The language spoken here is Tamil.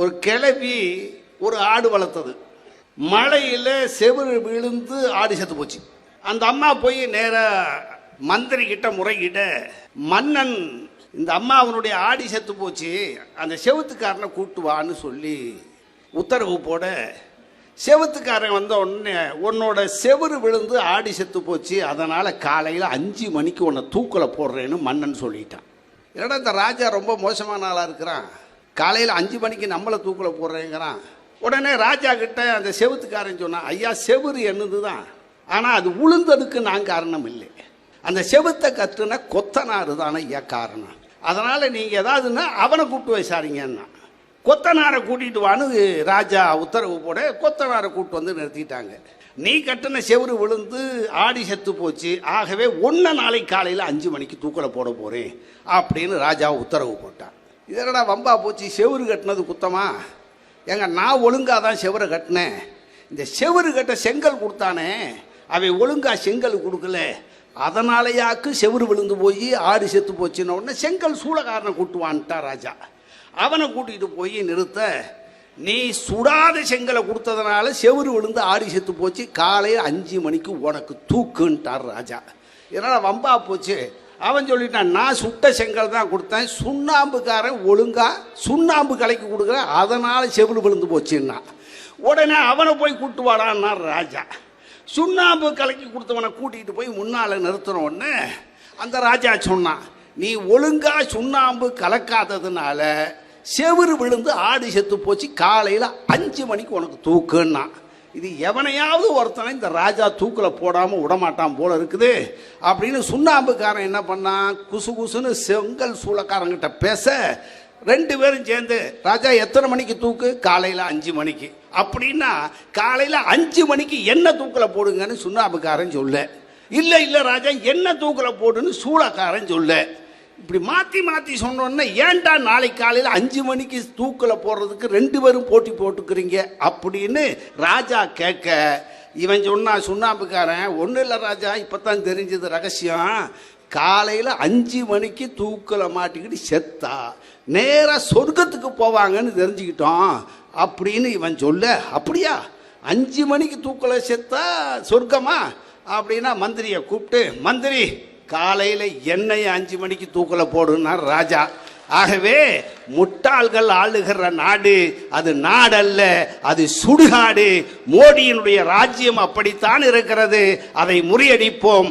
ஒரு கிளவி ஒரு ஆடு வளர்த்தது. மழையில் செவுறு விழுந்து ஆடு செத்து போச்சு. அந்த அம்மா போய் நேராக மந்திரி கிட்ட முறைகிட்ட, மன்னன் இந்த அம்மா அவனுடைய ஆடி செத்து போச்சு, அந்த செவுத்துக்காரனை கூட்டு வான்னு சொல்லி உத்தரவு போட, செவுத்துக்காரன் வந்த உடனே உன்னோட செவுறு விழுந்து ஆடி செத்து போச்சு, அதனால் காலையில் 5 மணிக்கு உன்னை தூக்கில் போடுறேன்னு மன்னன் சொல்லிட்டான். என்னடா இந்த ராஜா ரொம்ப மோசமான ஆளாக இருக்கிறான், காலையில் 5 மணிக்கு நம்மளை தூக்கில் போடுறேங்கிறான். உடனே ராஜா கிட்ட அந்த செவுத்துக்காரன் சொன்னான், ஐயா செவுறு என்னது தான், ஆனால் அது உளுந்ததுக்கு நான் காரணம் இல்லை, அந்த செவுத்தை கற்றுன கொத்தனாரு தானே ஐயா காரணம், அதனால் நீங்கள் ஏதாவதுன்னா அவனை கூப்பிட்டு விசாரிங்கன்னா. கொத்தனாரை கூட்டிகிட்டு வான்னு ராஜா உத்தரவு போட கொத்தனாரை கூப்பிட்டு வந்து நிறுத்திட்டாங்க. நீ கட்டின செவுறு விழுந்து ஆடி செத்து போச்சு, ஆகவே ஒன்றை நாளைக்கு காலையில் 5 மணிக்கு தூக்கில் போட போகிறேன் அப்படின்னு ராஜா உத்தரவு போட்டான். இதனடா வம்பா போச்சு, செவுறு கட்டினது குத்தமா? ஏங்க நான் ஒழுங்காக தான் செவரை கட்டினேன், இந்த செவரு கட்ட செங்கல் கொடுத்தானே அவன் ஒழுங்காக செங்கல் கொடுக்கல, அதனாலயாக்கு செவரு விழுந்து போய் ஆடி செத்து போச்சுன்னு உடனே செங்கல் சூளக்காரனை கூட்டுவான்ட்டா ராஜா. அவனை கூட்டிகிட்டு போய் நிறுத்த, நீ சுடாத செங்கலை கொடுத்ததுனால செவரு விழுந்து ஆடி செத்து போச்சு, காலையில் 5 மணிக்கு உனக்கு தூக்குன்ட்டார் ராஜா. இதனால் வம்பா போச்சு. அவன் சொல்லிட்டான், நான் சுட்ட செங்கல் தான் கொடுத்தேன், சுண்ணாம்புக்காரன் ஒழுங்கா சுண்ணாம்பு கலைக்கு கொடுக்குறேன், அதனால் செவரு விழுந்து போச்சுன்னா. உடனே அவனை போய் கூட்டு வாடான்னார் ராஜா. சுண்ணாம்பு கலைக்கு கொடுத்தவனை கூட்டிகிட்டு போய் முன்னால் நிறுத்தின உடனே அந்த ராஜா சொன்னான், நீ ஒழுங்கா சுண்ணாம்பு கலக்காததுனால செவரு விழுந்து ஆடி செத்து போச்சு, காலையில் 5 மணிக்கு உனக்கு தூக்குன்னா. இது எவனையாவது ஒருத்தனை இந்த ராஜா தூக்கில் போடாமல் விடமாட்டான் போல இருக்குது அப்படின்னு சுண்ணாம்புக்காரன் என்ன பண்ணான், குசு குசுன்னு செங்கல் சூளக்காரங்கிட்ட பேச 2 பேரும் சேர்ந்து, ராஜா எத்தனை மணிக்கு தூக்கு? காலையில் 5 மணிக்கு. அப்படின்னா காலையில் 5 மணிக்கு என்ன தூக்கில் போடுங்கன்னு சுண்ணாம்புக்காரன் சொல்ல, இல்லை இல்லை ராஜா என்ன தூக்கில் போடுன்னு சூளக்காரன் சொல்ல. இப்படி மாற்றி மாற்றி சொன்னோன்னா, ஏன்டா நாளைக்கு காலையில் 5 மணிக்கு தூக்கில் போடுறதுக்கு 2 பேரும் போட்டி போட்டுக்கிறீங்க அப்படின்னு ராஜா கேட்க, இவன் சொன்னான் சுண்ணாம்புக்காரன், ஒன்றும் இல்லை ராஜா, இப்போ தான் தெரிஞ்சது ரகசியம், காலையில் 5 மணிக்கு தூக்கில் மாட்டிக்கிட்டு செத்தா நேராக சொர்க்கத்துக்கு போவாங்கன்னு தெரிஞ்சுக்கிட்டோம் அப்படின்னு இவன் சொல்ல. அப்படியா, 5 மணிக்கு தூக்கில் செத்தா சொர்க்கமா அப்படின்னா மந்திரியை கூப்பிட்டு, மந்திரி காலையில் என்னைய 5 மணிக்கு தூக்கில் போடுனார் ராஜா. ஆகவே முட்டாள்கள் ஆளுகிற நாடு அது நாடல்ல, அது சுடுகாடு. மோடியினுடைய ராஜ்யம் அப்படித்தான் இருக்கிறது, அதை முறியடிப்போம்.